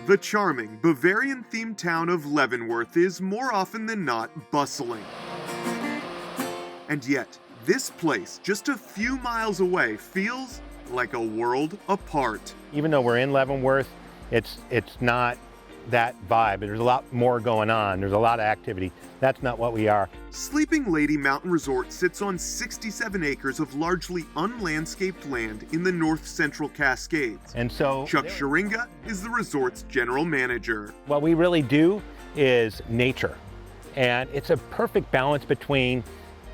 The charming, Bavarian-themed town of Leavenworth is more often than not bustling. And yet, this place, just a few miles away, feels like a world apart. Even though we're in Leavenworth, it's not that vibe. There's a lot more going on. There's a lot of activity. That's not what we are. Sleeping Lady Mountain Resort sits on 67 acres of largely unlandscaped land in the north central Cascades. And so Chuck Sharinga is the resort's general manager. what we really do is nature. And it's a perfect balance between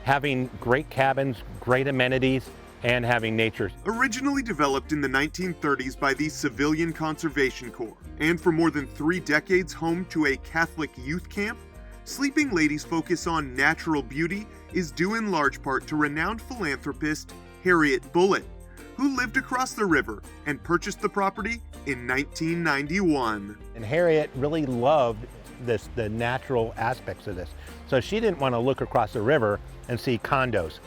having great cabins, great amenities, and having nature. Originally developed in the 1930s by the Civilian Conservation Corps, and for more than 3 decades home to a Catholic youth camp, Sleeping Lady's focus on natural beauty is due in large part to renowned philanthropist Harriet Bullitt, who lived across the river and purchased the property in 1991. And Harriet really loved the natural aspects of this. So she didn't want to look across the river and see condos.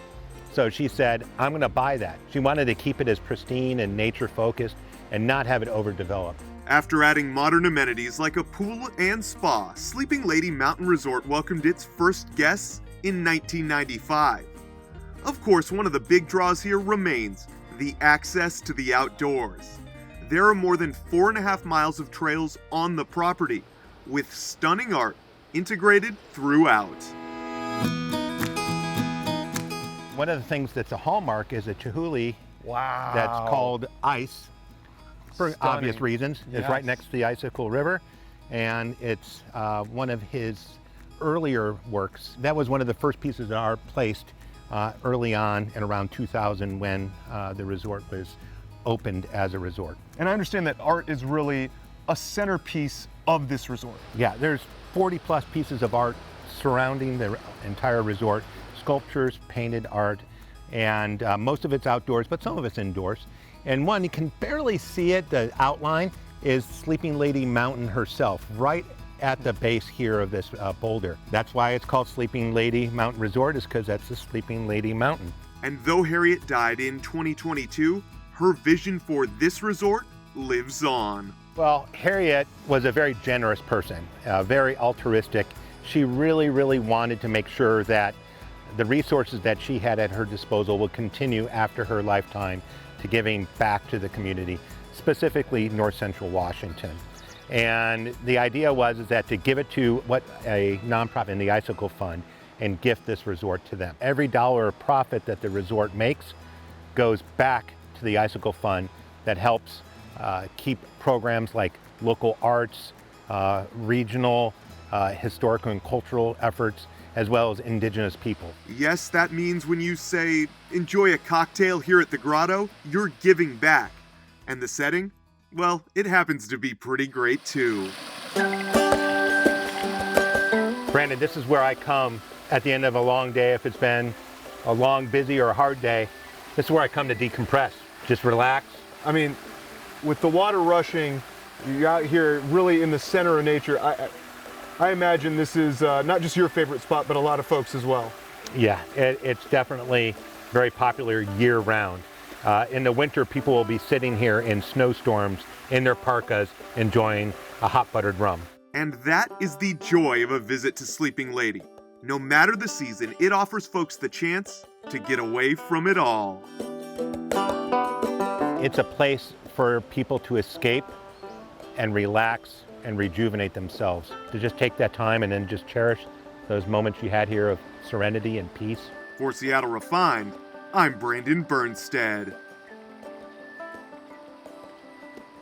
So she said, I'm going to buy that. She wanted to keep it as pristine and nature focused and not have it overdeveloped. After adding modern amenities like a pool and spa, Sleeping Lady Mountain Resort welcomed its first guests in 1995. Of course, one of the big draws here remains the access to the outdoors. There are more than 4.5 miles of trails on the property, with stunning art integrated throughout. One of the things that's a hallmark is a chihuly that's called Ice, for obvious reasons. It's right next to the Icicle River, and it's one of his earlier works. That was one of the first pieces of art placed early on in around 2000 when the resort was opened as a resort. And I understand that art is really a centerpiece of this resort. Yeah, there's 40 plus pieces of art surrounding the entire resort. Sculptures, painted art, and most of it's outdoors, but some of it's indoors. And one, you can barely see it, the outline, is Sleeping Lady Mountain herself, right at the base here of this boulder. That's why it's called Sleeping Lady Mountain Resort, is because that's the Sleeping Lady Mountain. And though Harriet died in 2022, her vision for this resort lives on. Well, Harriet was a very generous person, very altruistic. She really, really wanted to make sure that the resources that she had at her disposal would continue after her lifetime to giving back to the community, specifically North Central Washington. And the idea was that to give it to a nonprofit in the Icicle Fund and gift this resort to them. Every dollar of profit that the resort makes goes back to the Icicle Fund that helps keep programs like local arts, regional, historical and cultural efforts, as well as indigenous people. Yes, that means when you say, enjoy a cocktail here at the grotto, you're giving back. And the setting? Well, it happens to be pretty great too. Brandon, this is where I come at the end of a long day. If it's been a long, busy, or a hard day, this is where I come to decompress, just relax. I mean, with the water rushing, you're out here really in the center of nature. I imagine this is not just your favorite spot, but a lot of folks as well. Yeah, it's definitely very popular year-round. In the winter, people will be sitting here in snowstorms in their parkas, enjoying a hot buttered rum. And that is the joy of a visit to Sleeping Lady. No matter the season, it offers folks the chance to get away from it all. It's a place for people to escape and relax and rejuvenate themselves, to just take that time and then just cherish those moments you had here of serenity and peace. For Seattle Refined, I'm Brandon Bernstead.